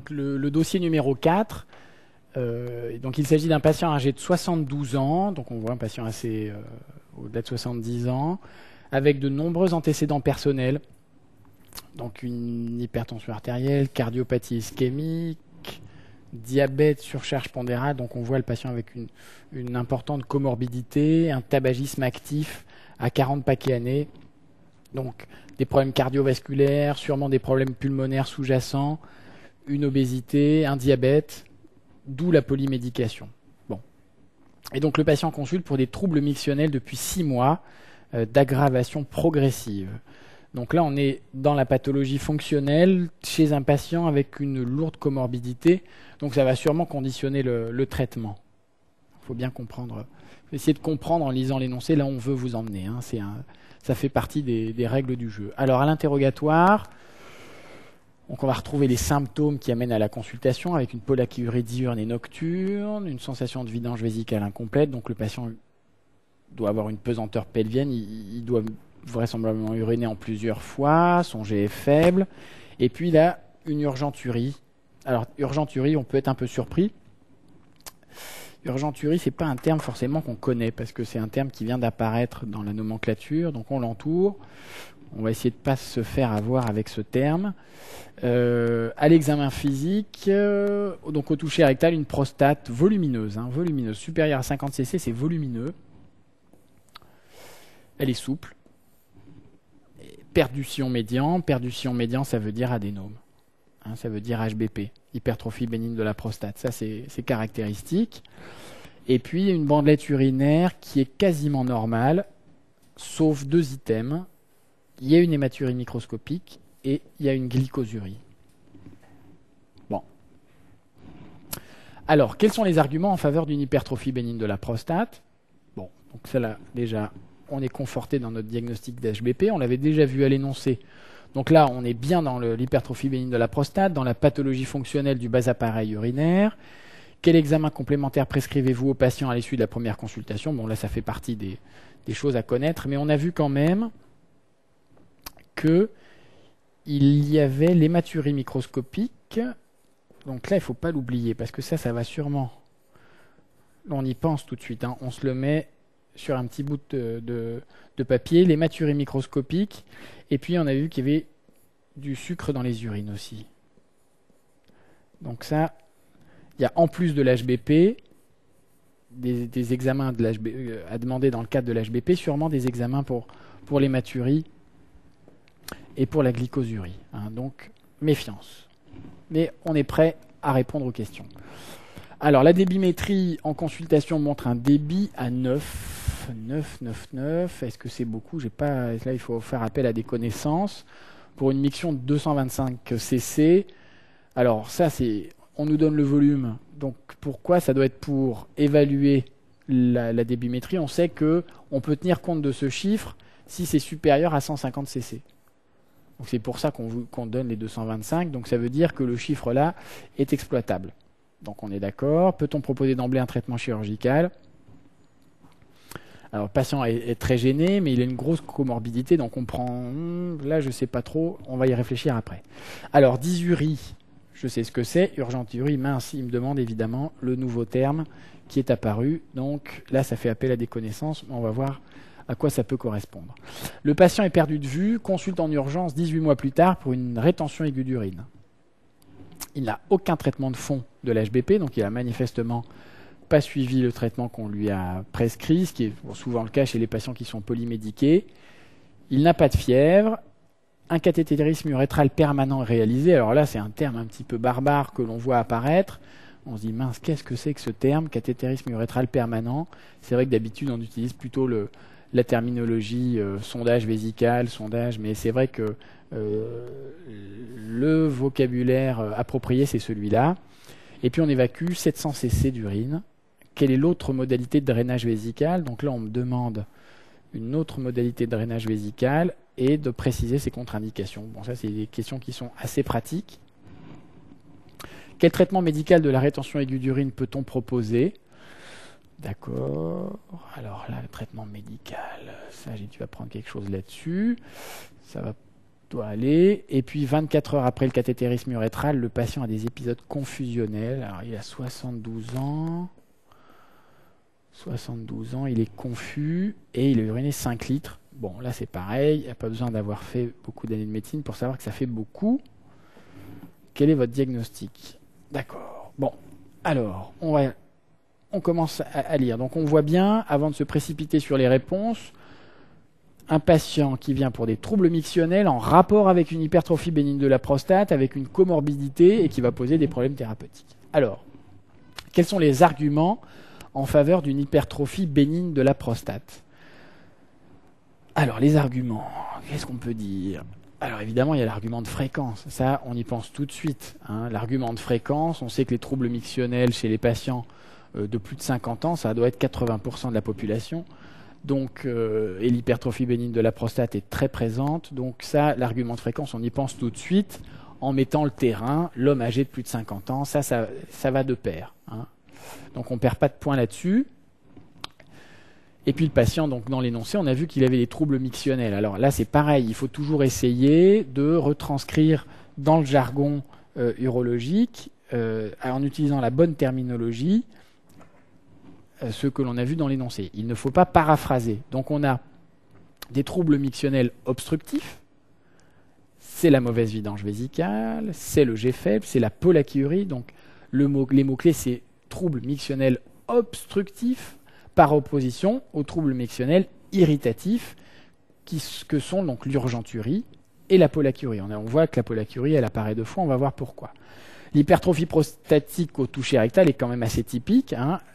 Donc le dossier numéro 4, donc il s'agit d'un patient âgé de 72 ans, donc on voit un patient assez au-delà de 70 ans, avec de nombreux antécédents personnels, donc une hypertension artérielle, cardiopathie ischémique, diabète, surcharge pondérale, donc on voit le patient avec une importante comorbidité, un tabagisme actif à 40 paquets années, donc des problèmes cardiovasculaires, sûrement des problèmes pulmonaires sous-jacents, une obésité, un diabète, d'où la polymédication. Bon. Et donc le patient consulte pour des troubles mictionnels depuis 6 mois d'aggravation progressive. Donc là, on est dans la pathologie fonctionnelle chez un patient avec une lourde comorbidité. Donc ça va sûrement conditionner le traitement. Il faut bien comprendre. Essayez de comprendre en lisant l'énoncé. Là, on veut vous emmener. Hein. Ça fait partie des règles du jeu. Alors, à l'interrogatoire, donc on va retrouver les symptômes qui amènent à la consultation avec une pollakiurie diurne et nocturne, une sensation de vidange vésicale incomplète. Donc le patient doit avoir une pesanteur pelvienne. Il doit vraisemblablement uriner en plusieurs fois, son jet est faible, et puis là, une urgenturie. Alors, urgenturie, on peut être un peu surpris. Urgenturie, c'est pas un terme forcément qu'on connaît, parce que c'est un terme qui vient d'apparaître dans la nomenclature, donc on l'entoure. On va essayer de ne pas se faire avoir avec ce terme. À l'examen physique, donc au toucher rectal, une prostate volumineuse, volumineuse, supérieure à 50 cc, c'est volumineux. Elle est souple. Perduction médian, ça veut dire adénome. Ça veut dire HBP, hypertrophie bénigne de la prostate. Ça, c'est caractéristique. Et puis, une bandelette urinaire qui est quasiment normale, sauf 2 items. Il y a une hématurie microscopique et il y a une glycosurie. Bon. Alors, quels sont les arguments en faveur d'une hypertrophie bénigne de la prostate? Bon, donc celle-là, déjà, on est conforté dans notre diagnostic d'HBP. On l'avait déjà vu à l'énoncé. Donc là, on est bien dans l'hypertrophie bénigne de la prostate, dans la pathologie fonctionnelle du bas appareil urinaire. Quel examen complémentaire prescrivez-vous aux patients à l'issue de la première consultation? Bon, là, ça fait partie des choses à connaître, mais on a vu quand même qu'il y avait l'hématurie microscopique. Donc là, il ne faut pas l'oublier, parce que ça va sûrement... On y pense tout de suite. On se le met sur un petit bout de papier, l'hématurie microscopique, et puis on a vu qu'il y avait du sucre dans les urines aussi. Donc ça, il y a en plus de l'HBP, des examens à demander dans le cadre de l'HBP, sûrement des examens pour l'hématurie et pour la glycosurie. Donc, méfiance. Mais on est prêt à répondre aux questions. Alors, la débimétrie en consultation montre un débit à 9. Est-ce que c'est beaucoup? Là, il faut faire appel à des connaissances. Pour une miction de 225 cc, alors ça, on nous donne le volume. Donc, pourquoi? Ça doit être pour évaluer la débimétrie. On sait qu'on peut tenir compte de ce chiffre si c'est supérieur à 150 cc. Donc, c'est pour ça qu'on donne les 225. Donc, ça veut dire que le chiffre là est exploitable. Donc on est d'accord. Peut-on proposer d'emblée un traitement chirurgical? Alors le patient est très gêné, mais il a une grosse comorbidité, donc on prend... Là, je ne sais pas trop, on va y réfléchir après. Alors, dysurie, je sais ce que c'est. Urgenturie, mince, il me demande évidemment le nouveau terme qui est apparu. Donc là, ça fait appel à des connaissances. On va voir à quoi ça peut correspondre. Le patient est perdu de vue, consulte en urgence 18 mois plus tard pour une rétention aiguë d'urine. Il n'a aucun traitement de fond de l'HBP, donc il a manifestement pas suivi le traitement qu'on lui a prescrit, ce qui est souvent le cas chez les patients qui sont polymédiqués. Il n'a pas de fièvre. Un cathétérisme urétral permanent est réalisé. Alors là, c'est un terme un petit peu barbare que l'on voit apparaître. On se dit, mince, qu'est-ce que c'est que ce terme, cathétérisme urétral permanent? C'est vrai que d'habitude, on utilise plutôt la terminologie sondage vésical, mais c'est vrai que le vocabulaire approprié, c'est celui-là. Et puis on évacue 700 cc d'urine. Quelle est l'autre modalité de drainage vésical? Donc là, on me demande une autre modalité de drainage vésical et de préciser ses contre-indications. Bon, ça, c'est des questions qui sont assez pratiques. Quel traitement médical de la rétention aiguë d'urine peut-on proposer? D'accord. Alors là, le traitement médical, ça, j'ai dû apprendre quelque chose là-dessus. Ça va doit aller. Et puis 24 heures après le cathétérisme urétral, le patient a des épisodes confusionnels. Alors il a 72 ans. 72 ans, il est confus et il a uriné 5 litres. Bon, là c'est pareil, il n'y a pas besoin d'avoir fait beaucoup d'années de médecine pour savoir que ça fait beaucoup. Quel est votre diagnostic? D'accord. Bon, alors, on commence à lire. Donc on voit bien, avant de se précipiter sur les réponses, un patient qui vient pour des troubles mictionnels en rapport avec une hypertrophie bénigne de la prostate, avec une comorbidité et qui va poser des problèmes thérapeutiques. Alors, quels sont les arguments en faveur d'une hypertrophie bénigne de la prostate? Alors, les arguments, qu'est-ce qu'on peut dire? Alors évidemment, il y a l'argument de fréquence. Ça, on y pense tout de suite. L'argument de fréquence, on sait que les troubles mictionnels chez les patients de plus de 50 ans, ça doit être 80% de la population. Donc, et l'hypertrophie bénigne de la prostate est très présente. Donc ça, l'argument de fréquence, on y pense tout de suite en mettant le terrain, l'homme âgé de plus de 50 ans. Ça va de pair. Donc on ne perd pas de points là-dessus. Et puis le patient, donc dans l'énoncé, on a vu qu'il avait des troubles mictionnels. Alors là, c'est pareil, il faut toujours essayer de retranscrire dans le jargon urologique, en utilisant la bonne terminologie, ce que l'on a vu dans l'énoncé. Il ne faut pas paraphraser. Donc on a des troubles mictionnels obstructifs, c'est la mauvaise vidange vésicale, c'est le G faible, c'est la pollakiurie. Donc les mots-clés, c'est troubles mictionnels obstructifs, par opposition aux troubles mictionnels irritatifs, que sont donc l'urgenturie et la pollakiurie. On voit que la pollakiurie, elle apparaît deux fois, on va voir pourquoi. L'hypertrophie prostatique au toucher rectal est quand même assez typique.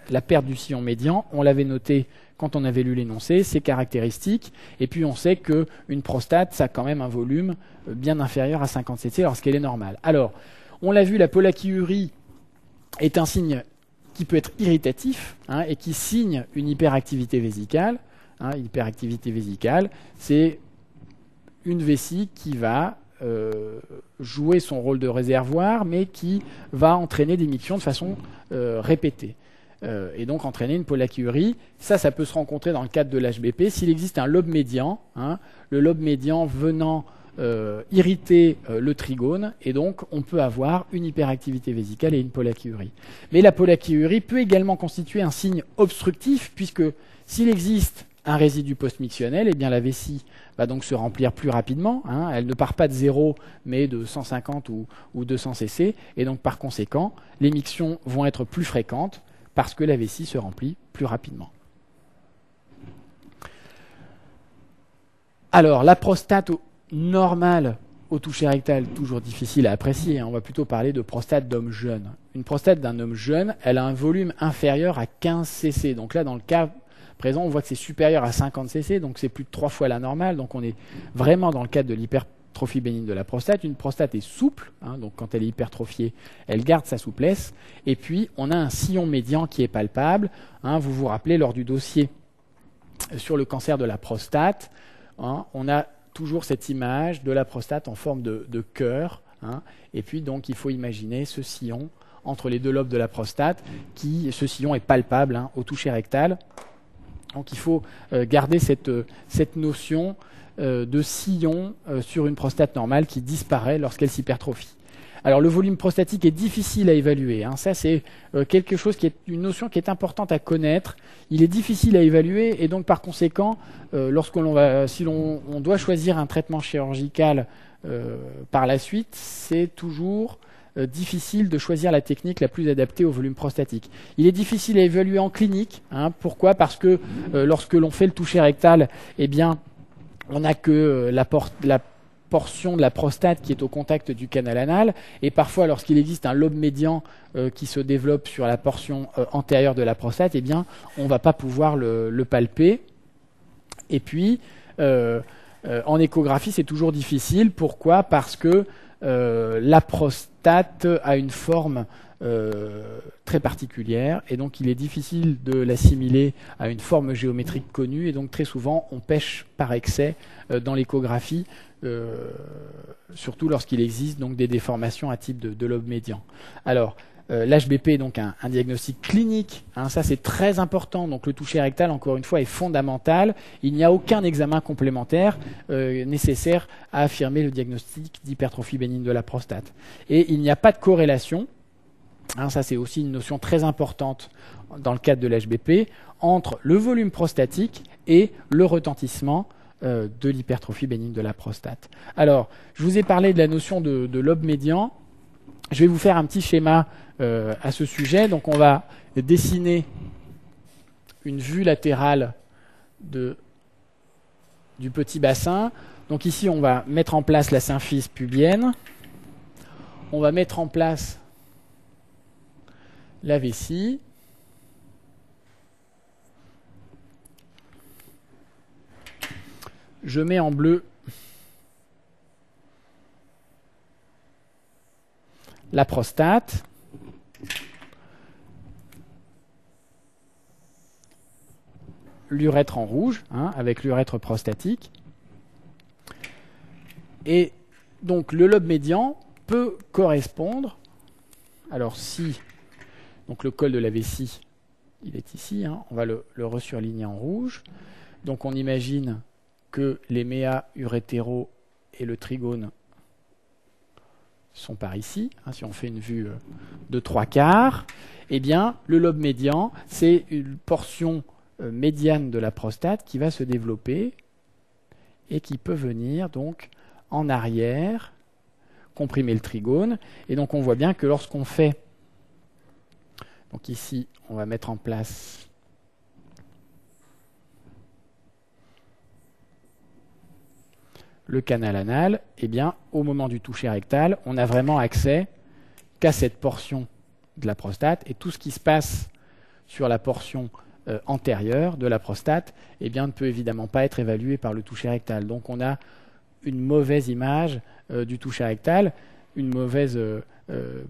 La perte du sillon médian, on l'avait noté quand on avait lu l'énoncé, c'est caractéristique. Et puis on sait qu'une prostate, ça a quand même un volume bien inférieur à 50 cc lorsqu'elle est normale. Alors, on l'a vu, la pollakiurie est un signe qui peut être irritatif et qui signe une hyperactivité vésicale. Hyperactivité vésicale, c'est une vessie qui va jouer son rôle de réservoir, mais qui va entraîner des mictions de façon répétée. Et donc entraîner une pollakiurie. Ça peut se rencontrer dans le cadre de l'HBP. S'il existe un lobe médian, le lobe médian venant irriter le trigone, et donc on peut avoir une hyperactivité vésicale et une pollakiurie. Mais la pollakiurie peut également constituer un signe obstructif, puisque s'il existe un résidu post-mictionnel, eh bien la vessie va donc se remplir plus rapidement. Elle ne part pas de 0, mais de 150 ou 200 cc, et donc par conséquent, les mictions vont être plus fréquentes parce que la vessie se remplit plus rapidement. Alors, la prostate normale au toucher rectal, toujours difficile à apprécier. On va plutôt parler de prostate d'homme jeune. Une prostate d'un homme jeune, elle a un volume inférieur à 15 cc. Donc là, dans le cas présent, on voit que c'est supérieur à 50 cc, donc c'est plus de 3 fois la normale. Donc on est vraiment dans le cadre de l'hypertrophie bénigne de la prostate. Une prostate est souple, donc quand elle est hypertrophiée, elle garde sa souplesse. Et puis, on a un sillon médian qui est palpable. Vous vous rappelez, lors du dossier sur le cancer de la prostate, on a toujours cette image de la prostate en forme de cœur. Et puis, donc, il faut imaginer ce sillon entre les deux lobes de la prostate. Ce sillon est palpable au toucher rectal. Donc, il faut garder cette notion de sillon sur une prostate normale qui disparaît lorsqu'elle s'hypertrophie. Alors, le volume prostatique est difficile à évaluer. Ça, c'est quelque chose qui est une notion qui est importante à connaître. Il est difficile à évaluer et donc, par conséquent, si on doit choisir un traitement chirurgical par la suite, c'est toujours difficile de choisir la technique la plus adaptée au volume prostatique. Il est difficile à évaluer en clinique. Pourquoi? Parce que lorsque l'on fait le toucher rectal, eh bien, on n'a que la portion de la prostate qui est au contact du canal anal, et parfois lorsqu'il existe un lobe médian qui se développe sur la portion antérieure de la prostate, eh bien, on ne va pas pouvoir le palper. Et puis, en échographie, c'est toujours difficile. Pourquoi? Parce que la prostate a une forme très particulière, et donc il est difficile de l'assimiler à une forme géométrique connue, et donc très souvent on pêche par excès dans l'échographie, surtout lorsqu'il existe donc des déformations à type de lobe médian. Alors, L'HBP est donc un diagnostic clinique, hein, ça c'est très important, donc le toucher rectal encore une fois est fondamental. Il n'y a aucun examen complémentaire nécessaire à affirmer le diagnostic d'hypertrophie bénigne de la prostate. Et il n'y a pas de corrélation, hein, ça c'est aussi une notion très importante dans le cadre de l'HBP, entre le volume prostatique et le retentissement de l'hypertrophie bénigne de la prostate. Alors, je vous ai parlé de la notion de lobe médian. Je vais vous faire un petit schéma à ce sujet. Donc, on va dessiner une vue latérale du petit bassin. Donc ici, on va mettre en place la symphyse pubienne. On va mettre en place la vessie. Je mets en bleu la prostate. L'urètre en rouge, hein, avec l'urètre prostatique. Et donc le lobe médian peut correspondre, alors si donc le col de la vessie, il est ici, hein, on va le resurligner en rouge. Donc on imagine que les méas urétéraux et le trigone sont par ici. Hein, si on fait une vue de 3/4, eh bien, le lobe médian, c'est une portion médiane de la prostate qui va se développer et qui peut venir donc en arrière, comprimer le trigone. Et donc on voit bien que lorsqu'on fait, donc ici, on va mettre en place le canal anal, eh bien, au moment du toucher rectal, on n'a vraiment accès qu'à cette portion de la prostate, et tout ce qui se passe sur la portion antérieure de la prostate, eh bien, ne peut évidemment pas être évalué par le toucher rectal. Donc on a une mauvaise image du toucher rectal, une mauvaise,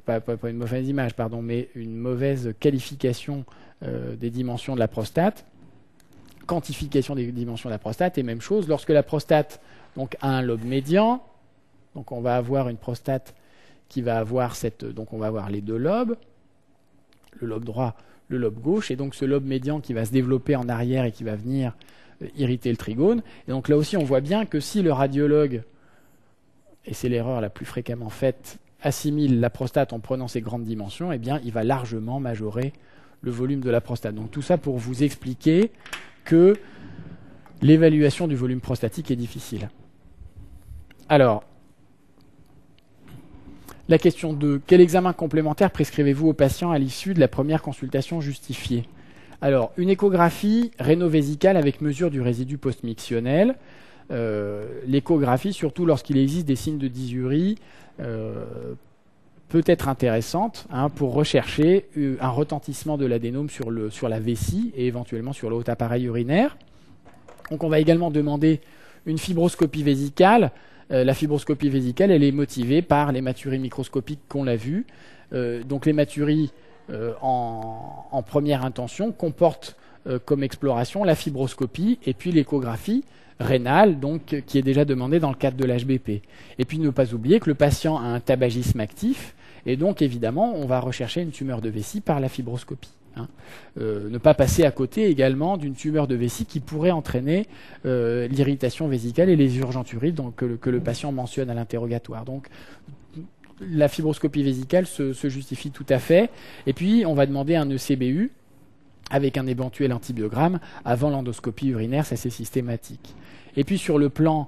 pas une mauvaise image, pardon, mais une mauvaise qualification des dimensions de la prostate, quantification des dimensions de la prostate, et même chose, lorsque la prostate donc a un lobe médian, donc on va avoir une prostate qui va avoir donc on va avoir les deux lobes, le lobe droit, le lobe gauche, et donc ce lobe médian qui va se développer en arrière et qui va venir irriter le trigone. Et donc là aussi on voit bien que si le radiologue, et c'est l'erreur la plus fréquemment faite, assimile la prostate en prenant ses grandes dimensions, eh bien il va largement majorer le volume de la prostate. Donc tout ça pour vous expliquer que l'évaluation du volume prostatique est difficile. Alors, la question 2. Quel examen complémentaire prescrivez-vous aux patients à l'issue de la première consultation justifiée? Alors, une échographie réno-vésicale avec mesure du résidu postmictionnel. L'échographie, surtout lorsqu'il existe des signes de dysurie, peut être intéressante pour rechercher un retentissement de l'adénome sur la vessie et éventuellement sur le haut appareil urinaire. Donc on va également demander une fibroscopie vésicale. La fibroscopie vésicale, elle est motivée par l'hématurie microscopique qu'on l'a vu. Donc l'hématurie en première intention comporte comme exploration la fibroscopie et puis l'échographie rénale, donc, qui est déjà demandée dans le cadre de l'HBP. Et puis ne pas oublier que le patient a un tabagisme actif et donc évidemment on va rechercher une tumeur de vessie par la fibroscopie. Ne pas passer à côté également d'une tumeur de vessie qui pourrait entraîner l'irritation vésicale et les urgenturies que le patient mentionne à l'interrogatoire. Donc la fibroscopie vésicale se justifie tout à fait. Et puis on va demander un ECBU avec un éventuel antibiogramme avant l'endoscopie urinaire, ça c'est systématique. Et puis sur le plan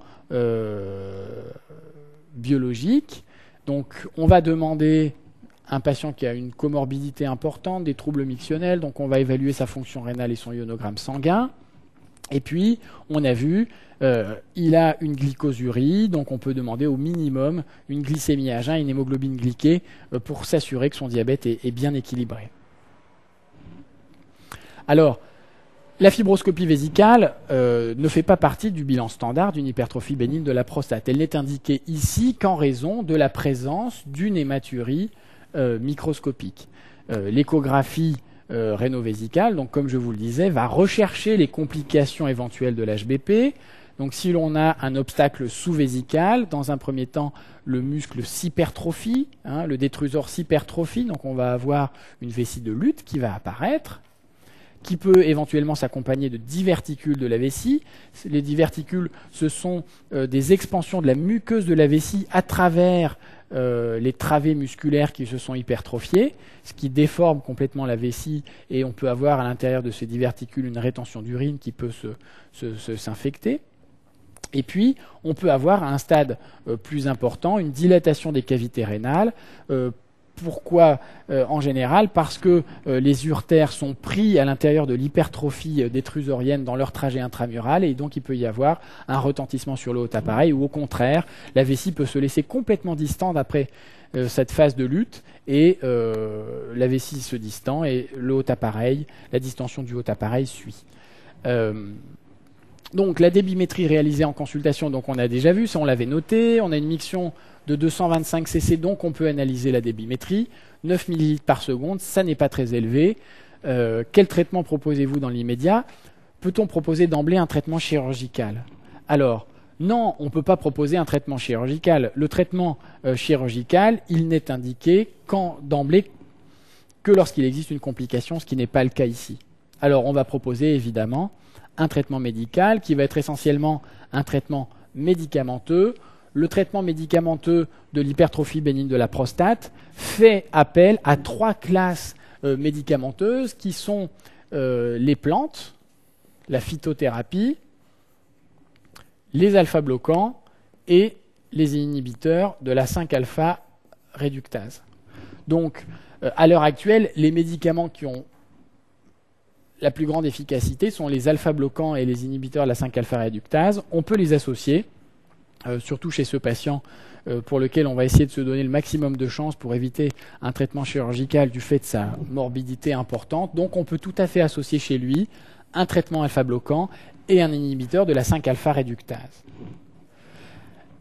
biologique, donc on va demander un patient qui a une comorbidité importante, des troubles mictionnels, donc on va évaluer sa fonction rénale et son ionogramme sanguin. Et puis, on a vu, il a une glycosurie, donc on peut demander au minimum une glycémie à jeun, une hémoglobine glyquée, pour s'assurer que son diabète est bien équilibré. Alors, la fibroscopie vésicale ne fait pas partie du bilan standard d'une hypertrophie bénigne de la prostate. Elle n'est indiquée ici qu'en raison de la présence d'une hématurie microscopique. L'échographie réno-vésicale, donc comme je vous le disais, va rechercher les complications éventuelles de l'HBP. Donc si l'on a un obstacle sous-vésical, dans un premier temps, le muscle s'hypertrophie, le détrusor s'hypertrophie, donc on va avoir une vessie de lutte qui va apparaître, qui peut éventuellement s'accompagner de diverticules de la vessie. Les diverticules, ce sont des expansions de la muqueuse de la vessie à travers les travées musculaires qui se sont hypertrophiées, ce qui déforme complètement la vessie, et on peut avoir à l'intérieur de ces diverticules une rétention d'urine qui peut s'infecter. Et puis, on peut avoir à un stade plus important une dilatation des cavités rénales. Pourquoi en général? Parce que les uretères sont pris à l'intérieur de l'hypertrophie détrusorienne dans leur trajet intramural, et donc il peut y avoir un retentissement sur le haut appareil, ou au contraire, la vessie peut se laisser complètement distante après cette phase de lutte, et la vessie se distend, et le haut appareil, la distension du haut appareil suit. Donc la débimétrie réalisée en consultation, donc on a déjà vu, ça on l'avait noté, on a une miction de 225 cc, donc on peut analyser la débimétrie. 9 ml par seconde, ça n'est pas très élevé. Quel traitement proposez-vous dans l'immédiat? Peut-on proposer d'emblée un traitement chirurgical? Alors, non, on ne peut pas proposer un traitement chirurgical. Le traitement chirurgical, il n'est indiqué d'emblée que lorsqu'il existe une complication, ce qui n'est pas le cas ici. Alors, on va proposer évidemment un traitement médical qui va être essentiellement un traitement médicamenteux. Le traitement médicamenteux de l'hypertrophie bénigne de la prostate fait appel à 3 classes médicamenteuses qui sont les plantes, la phytothérapie, les alpha-bloquants et les inhibiteurs de la 5-alpha réductase. Donc, à l'heure actuelle, les médicaments qui ont la plus grande efficacité sont les alpha-bloquants et les inhibiteurs de la 5-alpha réductase. On peut les associer, surtout chez ce patient pour lequel on va essayer de se donner le maximum de chances pour éviter un traitement chirurgical du fait de sa morbidité importante. Donc on peut tout à fait associer chez lui un traitement alpha-bloquant et un inhibiteur de la 5-alpha réductase.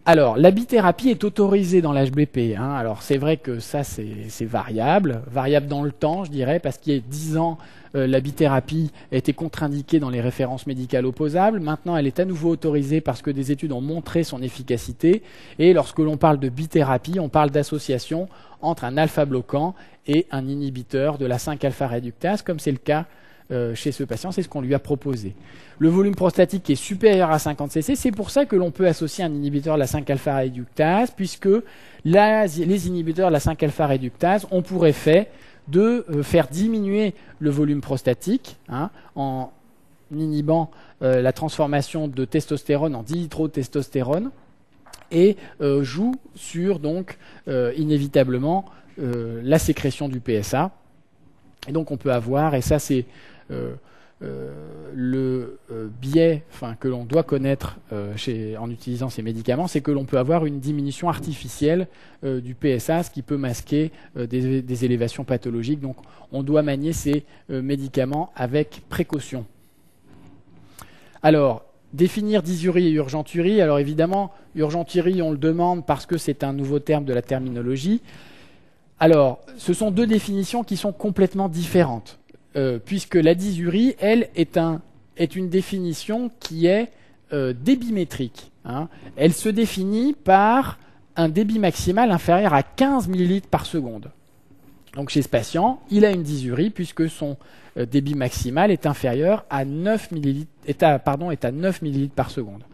Alors, la bithérapie est autorisée dans l'HBP. Alors, c'est vrai que ça, c'est variable dans le temps, je dirais, parce qu'il y a 10 ans, la bithérapie était contre-indiquée dans les références médicales opposables. Maintenant, elle est à nouveau autorisée parce que des études ont montré son efficacité. Et lorsque l'on parle de bithérapie, on parle d'association entre un alpha-bloquant et un inhibiteur de la 5-alpha réductase, comme c'est le cas chez ce patient, c'est ce qu'on lui a proposé. Le volume prostatique est supérieur à 50 cc, c'est pour ça que l'on peut associer un inhibiteur de la 5-alpha réductase, puisque les inhibiteurs de la 5-alpha réductase ont pour effet de faire diminuer le volume prostatique en inhibant la transformation de testostérone en dihydrotestostérone, et jouent sur donc inévitablement la sécrétion du PSA. Et donc on peut avoir, et ça c'est le biais que l'on doit connaître en utilisant ces médicaments, c'est que l'on peut avoir une diminution artificielle du PSA, ce qui peut masquer des élévations pathologiques. Donc on doit manier ces médicaments avec précaution. Alors, définir dysurie et urgenturie. Alors évidemment, urgenturie, on le demande parce que c'est un nouveau terme de la terminologie. Alors, ce sont 2 définitions qui sont complètement différentes, puisque la dysurie, elle, est une définition qui est débimétrique. Elle se définit par un débit maximal inférieur à 15 ml par seconde. Donc chez ce patient, il a une dysurie puisque son débit maximal est inférieur à 9 ml, est à 9 ml par seconde.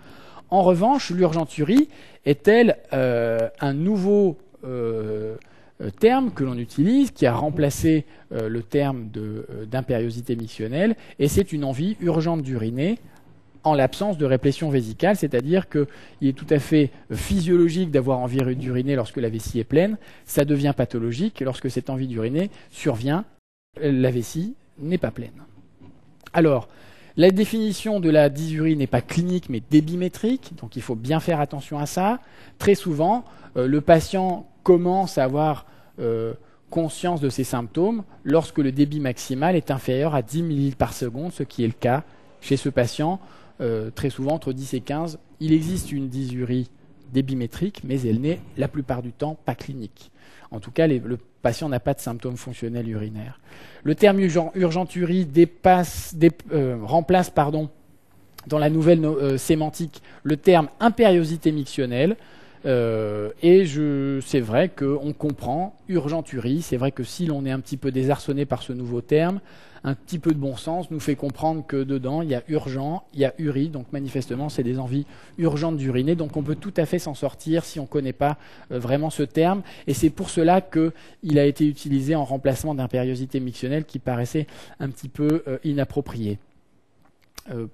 En revanche, l'urgenturie est-elle un nouveau terme que l'on utilise, qui a remplacé le terme d'impériosité missionnelle, et c'est une envie urgente d'uriner en l'absence de réplétion vésicale, c'est-à-dire qu'il est tout à fait physiologique d'avoir envie d'uriner lorsque la vessie est pleine, ça devient pathologique lorsque cette envie d'uriner survient, la vessie n'est pas pleine. Alors, la définition de la dysurie n'est pas clinique mais débimétrique, donc il faut bien faire attention à ça. Très souvent, le patient commence à avoir conscience de ses symptômes lorsque le débit maximal est inférieur à 10 ml par seconde, ce qui est le cas chez ce patient, très souvent entre 10 et 15. Il existe une dysurie débimétrique, mais elle n'est la plupart du temps pas clinique. En tout cas, le patient n'a pas de symptômes fonctionnels urinaires. Le terme urgenturie remplace dans la nouvelle sémantique le terme impériosité mictionnelle. C'est vrai qu'on comprend urgenturie. C'est vrai que si l'on est un petit peu désarçonné par ce nouveau terme, un petit peu de bon sens nous fait comprendre que dedans, il y a urgent, il y a uri. Donc manifestement, c'est des envies urgentes d'uriner. Donc on peut tout à fait s'en sortir si on ne connaît pas vraiment ce terme. Et c'est pour cela qu'il a été utilisé en remplacement d'impériosité mictionnelle qui paraissait un petit peu inapproprié.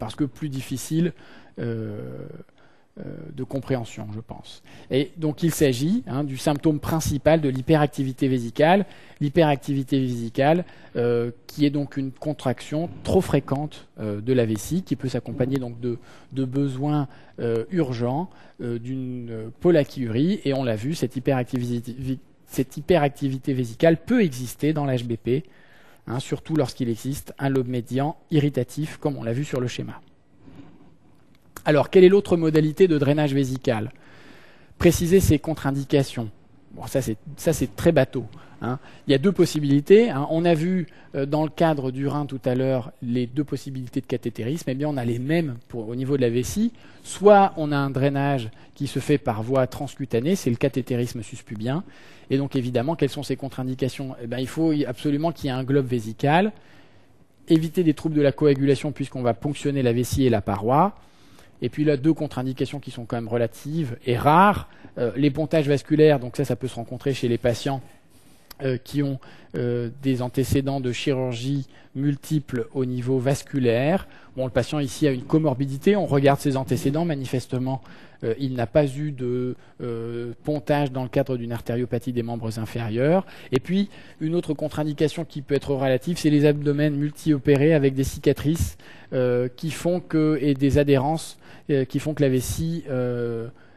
Parce que plus difficile de compréhension, je pense. Et donc il s'agit du symptôme principal de l'hyperactivité vésicale. L'hyperactivité vésicale qui est donc une contraction trop fréquente de la vessie, qui peut s'accompagner donc de besoins urgents, d'une pollakiurie. Et on l'a vu, cette hyperactivité vésicale peut exister dans l'HBP, surtout lorsqu'il existe un lobe médian irritatif, comme on l'a vu sur le schéma. Alors, quelle est l'autre modalité de drainage vésical? Préciser ses contre-indications. Bon, ça c'est très bateau. Il y a deux possibilités. On a vu dans le cadre du rein tout à l'heure les deux possibilités de cathétérisme. Eh bien, on a les mêmes au niveau de la vessie. Soit on a un drainage qui se fait par voie transcutanée, c'est le cathétérisme suspubien. Et donc, évidemment, quelles sont ces contre-indications? Il faut absolument qu'il y ait un globe vésical. Éviter des troubles de la coagulation puisqu'on va ponctionner la vessie et la paroi. Et puis là, deux contre-indications qui sont quand même relatives et rares. Les pontages vasculaires, donc ça peut se rencontrer chez les patients qui ont des antécédents de chirurgie multiples au niveau vasculaire. Bon, le patient ici a une comorbidité, on regarde ses antécédents, manifestement il n'a pas eu de pontage dans le cadre d'une artériopathie des membres inférieurs. Et puis, une autre contre-indication qui peut être relative, c'est les abdomens multi-opérés avec des cicatrices et des adhérences qui font que la vessie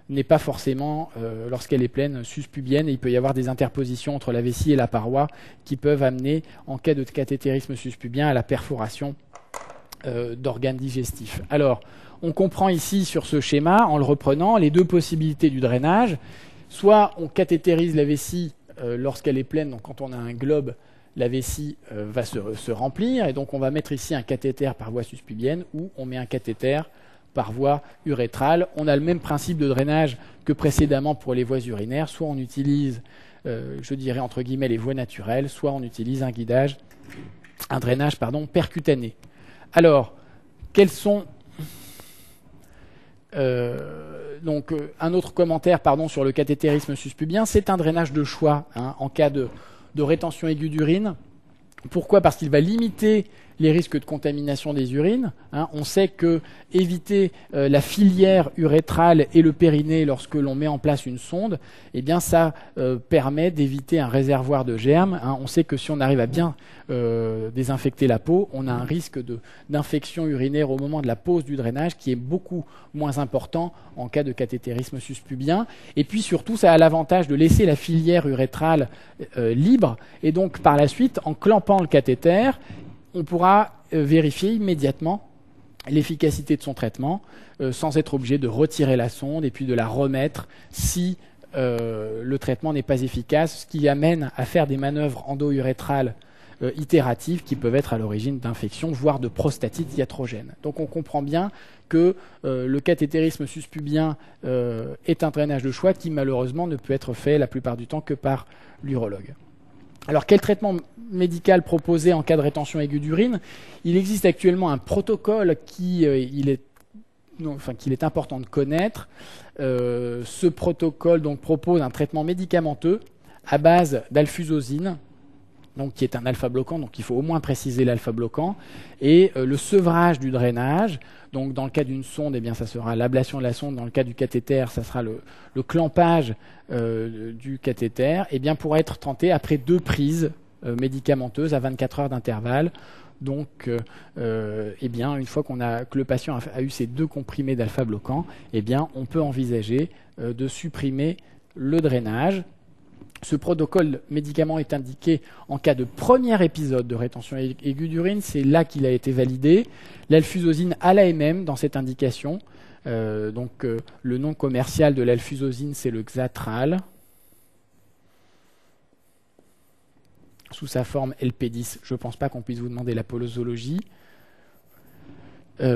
n'est pas forcément, lorsqu'elle est pleine, suspubienne, et il peut y avoir des interpositions entre la vessie et la paroi qui peuvent amener, en cas de cathétérisme suspubien, à la perforation d'organes digestifs. Alors, on comprend ici sur ce schéma, en le reprenant, les deux possibilités du drainage. Soit on cathétérise la vessie lorsqu'elle est pleine, donc quand on a un globe, la vessie va se remplir, et donc on va mettre ici un cathéter par voie suspubienne, ou on met un cathéter par voie urétrale. On a le même principe de drainage que précédemment pour les voies urinaires. Soit on utilise, je dirais entre guillemets, les voies naturelles, soit on utilise un drainage percutané. Alors, quels sont... un autre commentaire sur le cathétérisme suspubien, c'est un drainage de choix en cas de rétention aiguë d'urine. Pourquoi? Parce qu'il va limiter les risques de contamination des urines. On sait que éviter la filière urétrale et le périnée lorsque l'on met en place une sonde, ça permet d'éviter un réservoir de germes. On sait que si on arrive à bien désinfecter la peau, on a un risque d'infection urinaire au moment de la pose du drainage qui est beaucoup moins important en cas de cathétérisme suspubien. Et puis surtout, ça a l'avantage de laisser la filière urétrale libre, et donc par la suite, en clampant le cathéter, on pourra vérifier immédiatement l'efficacité de son traitement sans être obligé de retirer la sonde et puis de la remettre si le traitement n'est pas efficace, ce qui amène à faire des manœuvres endo-urétrales itératives qui peuvent être à l'origine d'infections, voire de prostatite iatrogène. Donc on comprend bien que le cathétérisme suspubien est un drainage de choix qui malheureusement ne peut être fait la plupart du temps que par l'urologue. Alors, quel traitement médical proposer en cas de rétention aiguë d'urine? Il existe actuellement un protocole qu'il est important de connaître. Ce protocole propose un traitement médicamenteux à base d'alfusosine, qui est un alpha-bloquant, donc il faut au moins préciser l'alpha-bloquant, et le sevrage du drainage. Donc dans le cas d'une sonde, ça sera l'ablation de la sonde. Dans le cas du cathéter, ça sera le clampage du cathéter. Pourra être tenté après 2 prises médicamenteuses à 24 heures d'intervalle. Donc, une fois que le patient a eu ces 2 comprimés d'alpha-bloquant, on peut envisager de supprimer le drainage. Ce protocole médicament est indiqué en cas de premier épisode de rétention aiguë d'urine. C'est là qu'il a été validé. L'alfusosine a l'AMM dans cette indication. Le nom commercial de l'alfusosine, c'est le Xatral, sous sa forme LP10. Je ne pense pas qu'on puisse vous demander la posologie.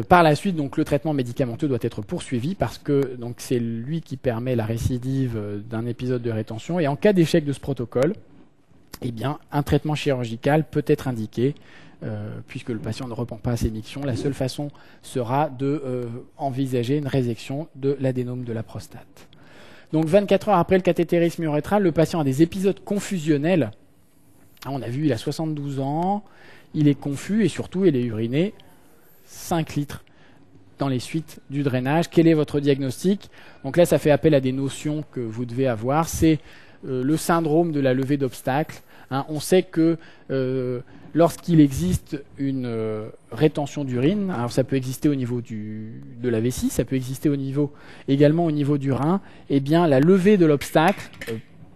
Par la suite, donc, le traitement médicamenteux doit être poursuivi parce que c'est lui qui permet la récidive d'un épisode de rétention. Et en cas d'échec de ce protocole, eh bien, un traitement chirurgical peut être indiqué puisque le patient ne repent pas ses mictions. La seule façon sera d'envisager une résection de l'adénome de la prostate. Donc 24 heures après le cathétérisme urétral, le patient a des épisodes confusionnels. On a vu, il a 72 ans, il est confus et surtout il est uriné 5 litres dans les suites du drainage. Quel est votre diagnostic? Donc là, ça fait appel à des notions que vous devez avoir. C'est le syndrome de la levée d'obstacles. On sait que lorsqu'il existe une rétention d'urine, alors ça peut exister au niveau de la vessie, ça peut exister également au niveau du rein, eh bien la levée de l'obstacle,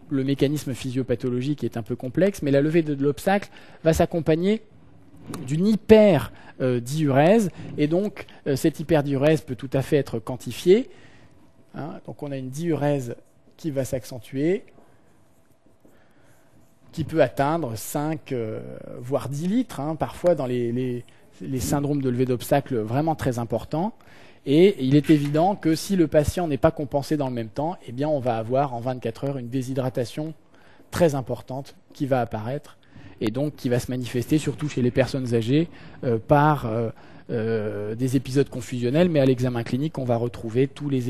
le mécanisme physiopathologique est un peu complexe, mais la levée de l'obstacle va s'accompagner d'une hyperdiurèse, et donc cette hyperdiurèse peut tout à fait être quantifiée. Donc on a une diurèse qui va s'accentuer, qui peut atteindre 5 voire 10 litres, parfois dans les syndromes de levée d'obstacles vraiment très importants. Et il est évident que si le patient n'est pas compensé dans le même temps, eh bien on va avoir en 24 heures une déshydratation très importante qui va apparaître et donc qui va se manifester surtout chez les personnes âgées par des épisodes confusionnels. Mais à l'examen clinique, on va retrouver tous les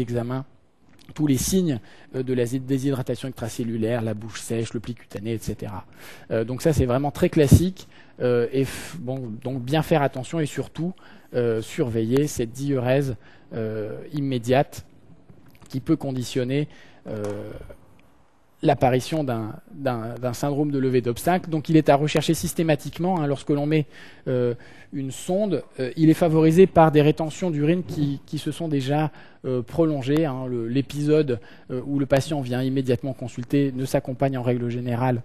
signes de la déshydratation extracellulaire, la bouche sèche, le pli cutané, etc. Donc ça, c'est vraiment très classique. Donc bien faire attention et surtout surveiller cette diurèse immédiate qui peut conditionner l'apparition d'un syndrome de levée d'obstacle. Donc il est à rechercher systématiquement. Lorsque l'on met une sonde, il est favorisé par des rétentions d'urine qui se sont déjà prolongées. L'épisode où le patient vient immédiatement consulter ne s'accompagne en règle générale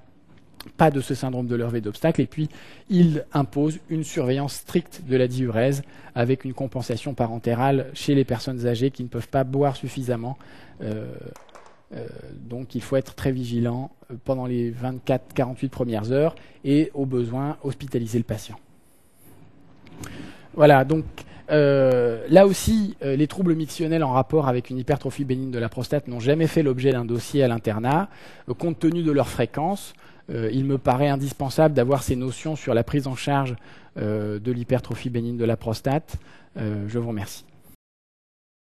pas de ce syndrome de levée d'obstacle, et puis il impose une surveillance stricte de la diurèse avec une compensation parentérale chez les personnes âgées qui ne peuvent pas boire suffisamment. Donc il faut être très vigilant pendant les 24-48 premières heures et au besoin hospitaliser le patient. Voilà, donc là aussi, les troubles mictionnels en rapport avec une hypertrophie bénigne de la prostate n'ont jamais fait l'objet d'un dossier à l'internat. Compte tenu de leur fréquence, il me paraît indispensable d'avoir ces notions sur la prise en charge de l'hypertrophie bénigne de la prostate. Je vous remercie.